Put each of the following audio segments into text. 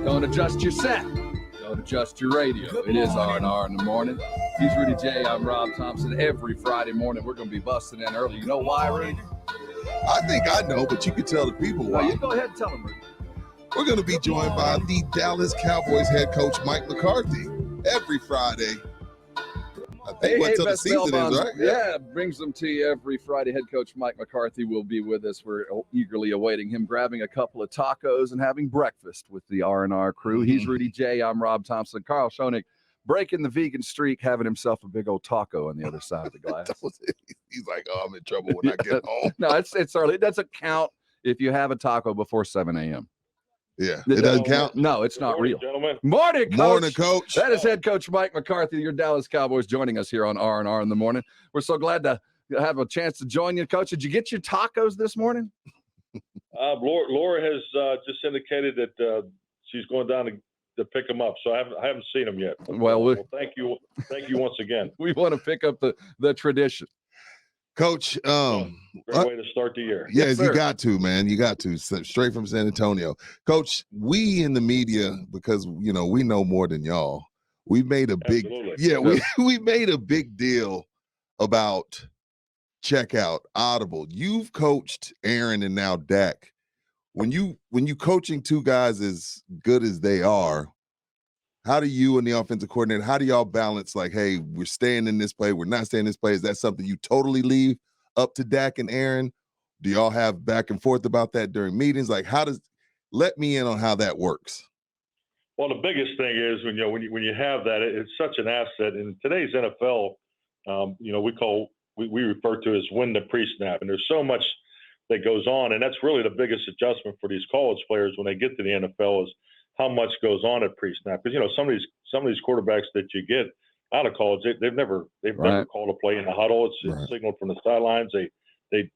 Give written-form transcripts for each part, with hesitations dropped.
Don't adjust your set. Don't adjust your radio. It is R&R in the morning. He's Rudy J. I'm Rob Thompson. Every Friday morning, we're going to be busting in early. You know why, Rudy? I think I know, but you can tell the people why. No, you go ahead and tell them, Rudy. We're going to be joined by the Dallas Cowboys head coach, Mike McCarthy, every Friday. I think until the season ends, right? Yeah, brings them to you every Friday. Head coach Mike McCarthy will be with us. We're eagerly awaiting him grabbing a couple of tacos and having breakfast with the R&R crew. He's Rudy J. I'm Rob Thompson. Carl Schoenig breaking the vegan streak, having himself a big old taco on the other side of the glass. He's like, oh, I'm in trouble when I get home. No, it's early. It doesn't count if you have a taco before 7 a.m. Yeah, it doesn't count? No, it's not real. Gentlemen. Morning, Coach. Morning, Coach. That is head coach Mike McCarthy, your Dallas Cowboys, joining us here on R&R in the morning. We're so glad to have a chance to join you, Coach. Did you get your tacos this morning? Laura has just indicated that she's going down to pick them up, so I haven't seen them yet. Well, thank you once again. We want to pick up the tradition. Coach, great way to start the year. Yes, you got to, man. You got to. Straight from San Antonio. Coach, we in the media, because, we know more than y'all, we made a big, we made a big deal about checkout, audible. You've coached Aaron and now Dak. When you coaching two guys as good as they are, how do you and the offensive coordinator, how do y'all balance, like, hey, we're staying in this play, we're not staying in this play? Is that something you totally leave up to Dak and Aaron? Do y'all have back and forth about that during meetings? Like, let me in on how that works. Well, the biggest thing is when you have that, it's such an asset. In today's NFL, we refer to as win the pre-snap, and there's so much that goes on, and that's really the biggest adjustment for these college players when they get to the NFL is how much goes on at pre-snap. Because some of these quarterbacks that you get out of college, they've never called a play in the huddle. It's signaled from the sidelines. They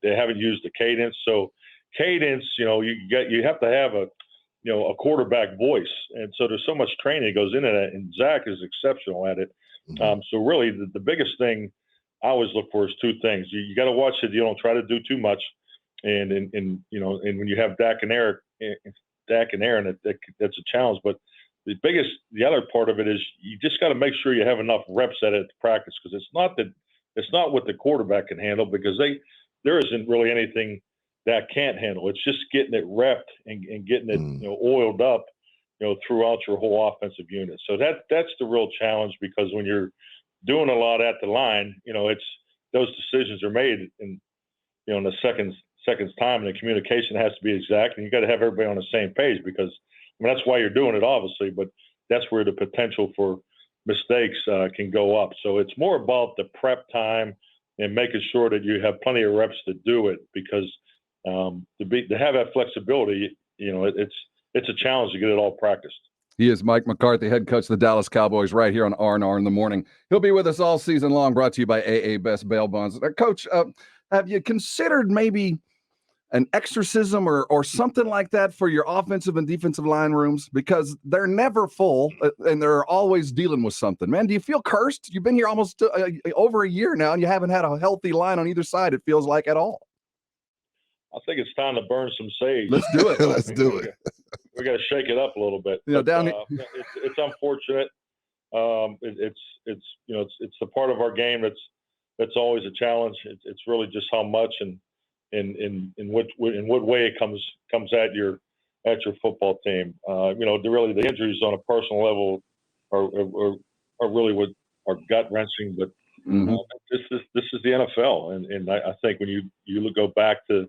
haven't used the cadence. So cadence, you have to have a quarterback voice, and so there's so much training that goes into that. And Zach is exceptional at it. So really, the biggest thing I always look for is two things. You got to watch that you don't try to do too much, and when you have Dak and Aaron, that's a challenge. But the other part of it is you just got to make sure you have enough reps at it to practice, because it's not what the quarterback can handle, because there isn't really anything that can't handle. It's just getting it repped and getting it oiled up throughout your whole offensive unit. So that's the real challenge, because when you're doing a lot at the line, it's those decisions are made in the seconds time, and the communication has to be exact, and you got to have everybody on the same page, because that's why you're doing it, obviously, but that's where the potential for mistakes can go up. So it's more about the prep time and making sure that you have plenty of reps to do it, because to have that flexibility, it's a challenge to get it all practiced. He is Mike McCarthy, head coach of the Dallas Cowboys, right here on R&R in the morning. He'll be with us all season long, brought to you by AA Best Bail Bonds. Coach, have you considered maybe an exorcism or something like that for your offensive and defensive line rooms? Because they're never full, and they're always dealing with something. Man, do you feel cursed? You've been here almost over a year now, and you haven't had a healthy line on either side, it feels like, at all. I think it's time to burn some sage. Let's do it. Let's do it. We got to shake it up a little bit. It's unfortunate. It's the part of our game that's always a challenge. It's really just how much and in what way it comes at your football team. The injuries on a personal level are really what are gut wrenching. But this is the NFL, and I think when you go back to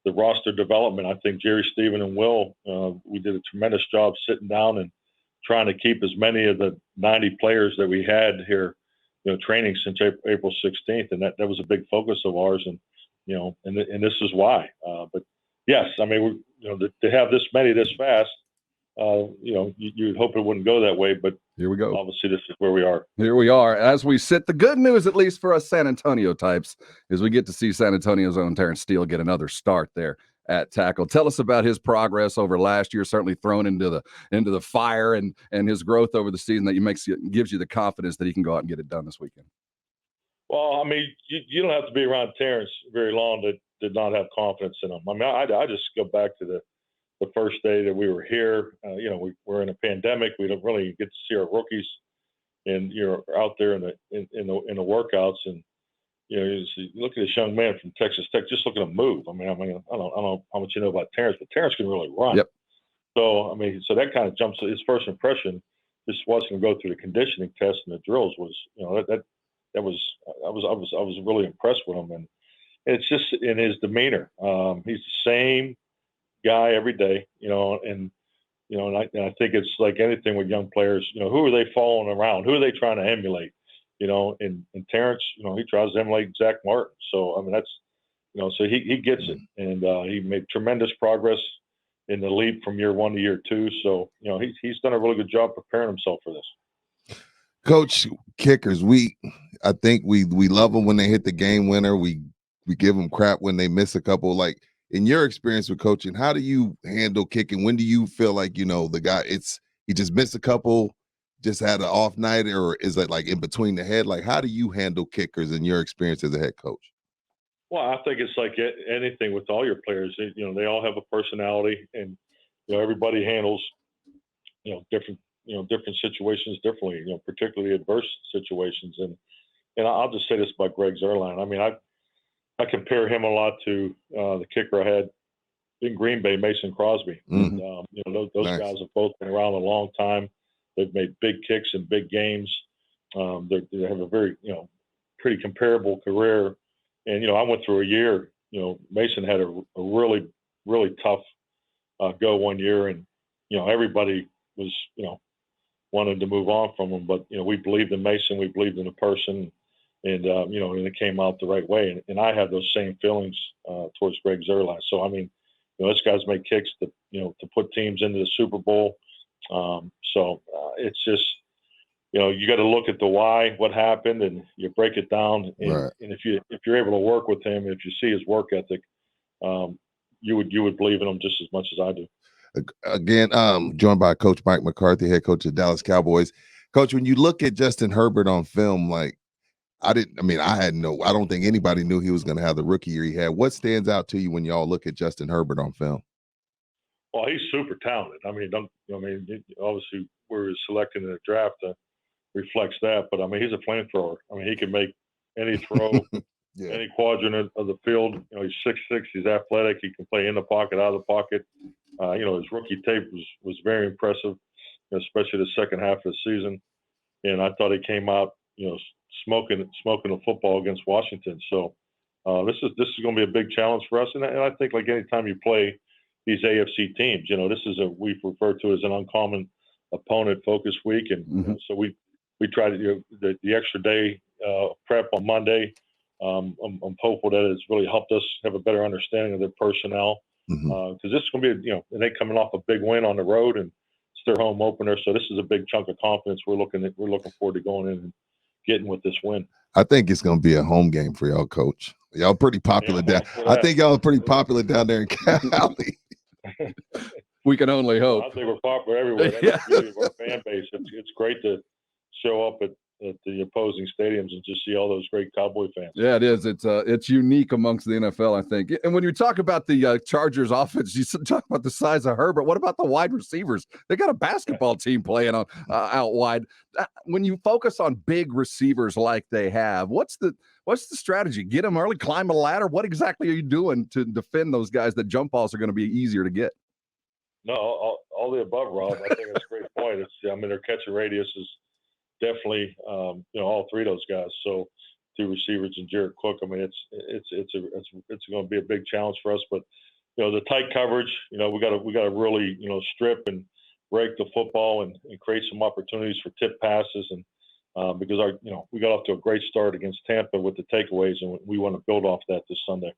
the roster development, I think Jerry, Stephen, and Will, we did a tremendous job sitting down and trying to keep as many of the 90 players that we had here, training since April 16th, and that was a big focus of ours, and this is why. But yes, I mean, to have this many this fast, you'd hope it wouldn't go that way, but here we go. Obviously, this is where we are. Here we are. As we sit, the good news, at least for us San Antonio types, is we get to see San Antonio's own Terrence Steele get another start there at tackle. Tell us about his progress over last year, certainly thrown into the fire, and his growth over the season that gives you the confidence that he can go out and get it done this weekend. Well, I mean, you don't have to be around Terrence very long to not have confidence in him. I mean, I just go back to the first day that we were here. We're in a pandemic. We don't really get to see our rookies, and you're out there in the workouts, and you look at this young man from Texas Tech. Just look at him move. I don't know how much you know about Terrence, but Terrence can really run. Yep. So so that kind of jumps. His first impression, just watching him go through the conditioning test and the drills was, I was really impressed with him, and it's just in his demeanor. He's the same guy every day, and I think it's like anything with young players. Who are they following around? Who are they trying to emulate? And Terrence, he tries to emulate Zach Martin. So that's, so he gets it, and he made tremendous progress in the leap from year 1 to year 2. So he's done a really good job preparing himself for this. Coach, kickers, I think we love them when they hit the game winner. We give them crap when they miss a couple. Like, in your experience with coaching, how do you handle kicking? When do you feel like, the guy, he just missed a couple, just had an off night, or is it like in between the head? Like, how do you handle kickers in your experience as a head coach? Well, I think it's like anything with all your players. They all have a personality, and everybody handles different situations differently. Particularly adverse situations. And I'll just say this about Greg Zuerlein. I mean, I compare him a lot to the kicker I had in Green Bay, Mason Crosby. Mm-hmm. And, those Nice. guys have both been around a long time. They've made big kicks in big games. They have a very pretty comparable career. And I went through a year. Mason had a really, really tough go one year, and everybody was wanted to move on from him. But we believed in Mason. We believed in the person. And, and it came out the right way. And I have those same feelings towards Greg Zuerlein. So, I mean, this guy's made kicks to put teams into the Super Bowl. It's just, you got to look at the why, what happened, and you break it down. And, Right. and if you're able to work with him, if you see his work ethic, you would believe in him just as much as I do. Again, joined by Coach Mike McCarthy, head coach of the Dallas Cowboys. Coach, when you look at Justin Herbert on film, like, I don't think anybody knew he was going to have the rookie year he had. What stands out to you when y'all look at Justin Herbert on film? Well, he's super talented. I mean, obviously we're selecting in the draft reflects that, but I mean, he's a flamethrower. I mean, he can make any throw, Yeah. any quadrant of the field. He's 6'6", he's athletic. He can play in the pocket, out of the pocket. His rookie tape was very impressive, especially the second half of the season. And I thought he came out, smoking the football against Washington. So this is going to be a big challenge for us. And I think, like, anytime you play these AFC teams, this is we refer to as an uncommon opponent focus week. And so we try to do the extra day prep on Monday. I'm hopeful that it's really helped us have a better understanding of their personnel, because this is going to be, and they coming off a big win on the road, and it's their home opener. So this is a big chunk of confidence we're looking forward to going in and getting with this win. I think it's going to be a home game for y'all, Coach. Y'all pretty popular down. I think y'all are pretty popular down there in Cali. We can only hope. I think we're popular everywhere. That's the beauty of our fan base. It's great to show up at the opposing stadiums and just see all those great Cowboy fans. Yeah, it is. It's unique amongst the NFL, I think. And when you talk about the Chargers offense, you talk about the size of Herbert. What about the wide receivers? They got a basketball team playing on out wide. When you focus on big receivers like they have, what's the strategy? Get them early, climb a ladder. What exactly are you doing to defend those guys that jump balls are going to be easier to get? No, all the above, Rob. I think that's a great point. Their catching radius is definitely, all three of those guys. So, two receivers and Jared Cook. I mean, it's going to be a big challenge for us. But the tight coverage, we got to really strip and break the football and create some opportunities for tip passes, and because we got off to a great start against Tampa with the takeaways, and we want to build off that this Sunday.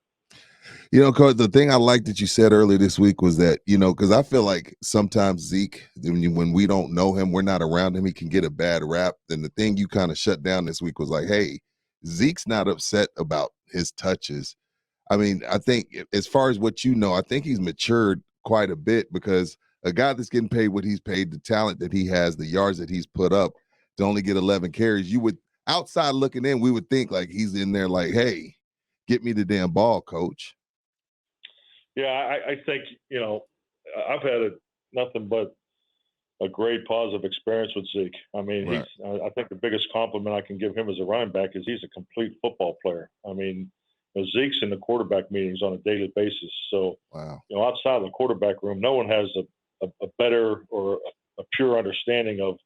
Coach, the thing I like that you said earlier this week was that, because I feel like sometimes Zeke, when we don't know him, we're not around him, he can get a bad rap. And the thing you kind of shut down this week was like, hey, Zeke's not upset about his touches. I mean, I think as far as what I think he's matured quite a bit, because a guy that's getting paid what he's paid, the talent that he has, the yards that he's put up to only get 11 carries, you would, outside looking in, we would think like he's in there like, hey, get me the damn ball, coach. Yeah, I think, I've had nothing but a great positive experience with Zeke. I mean, Right. I think the biggest compliment I can give him as a running back is he's a complete football player. I mean, Zeke's in the quarterback meetings on a daily basis. So, Wow. Outside of the quarterback room, no one has a better or a pure understanding of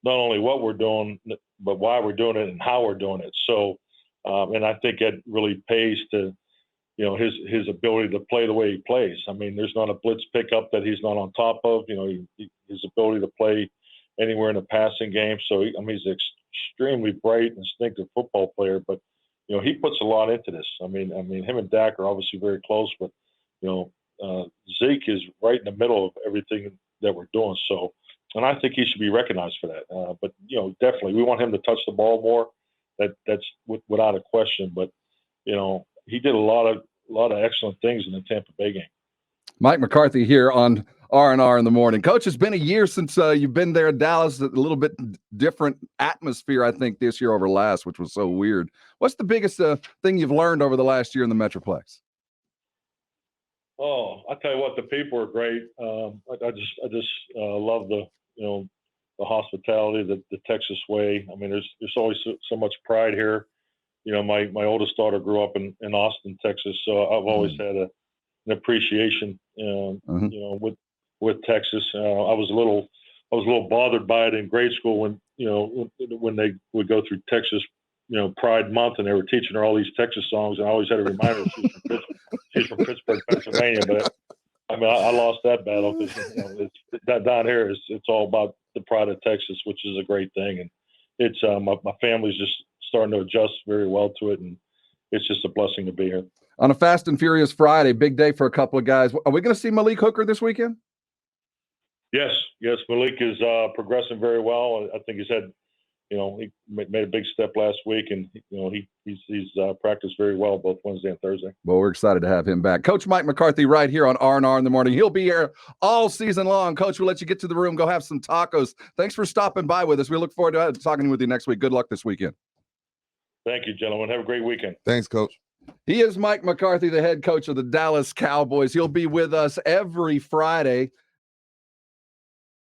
not only what we're doing, but why we're doing it and how we're doing it. So, and I think that really pays to, his ability to play the way he plays. I mean, there's not a blitz pickup that he's not on top of. His ability to play anywhere in the passing game. So, he's an extremely bright, instinctive football player. But he puts a lot into this. I mean, him and Dak are obviously very close, but Zeke is right in the middle of everything that we're doing. So, and I think he should be recognized for that. But definitely, we want him to touch the ball more. That's without a question. But he did a lot of excellent things in the Tampa Bay game. Mike McCarthy here on R&R in the morning. Coach, it's been a year since you've been there in Dallas. A little bit different atmosphere, I think, this year over last, which was so weird. What's the biggest thing you've learned over the last year in the Metroplex? Oh, I tell you what, the people are great. I just love the hospitality, the Texas way. I mean, there's always so much pride here. My oldest daughter grew up in Austin, Texas, so I've always had an appreciation, with Texas. I was a little bothered by it in grade school when they would go through Texas, Pride Month, and they were teaching her all these Texas songs, and I always had a reminder she's from Pittsburgh, Pennsylvania. But I mean, I lost that battle because that down here it's all about the pride of Texas, which is a great thing, and it's my family's just starting to adjust very well to it, and it's just a blessing to be here. On a Fast and Furious Friday, big day for a couple of guys. Are we going to see Malik Hooker this weekend? Yes, Malik is progressing very well. I think he's had, he made a big step last week, and he's practiced very well both Wednesday and Thursday. Well, we're excited to have him back. Coach Mike McCarthy right here on R&R in the morning. He'll be here all season long. Coach, we'll let you get to the room, go have some tacos. Thanks for stopping by with us. We look forward to talking with you next week. Good luck this weekend. Thank you, gentlemen. Have a great weekend. Thanks, Coach. He is Mike McCarthy, the head coach of the Dallas Cowboys. He'll be with us every Friday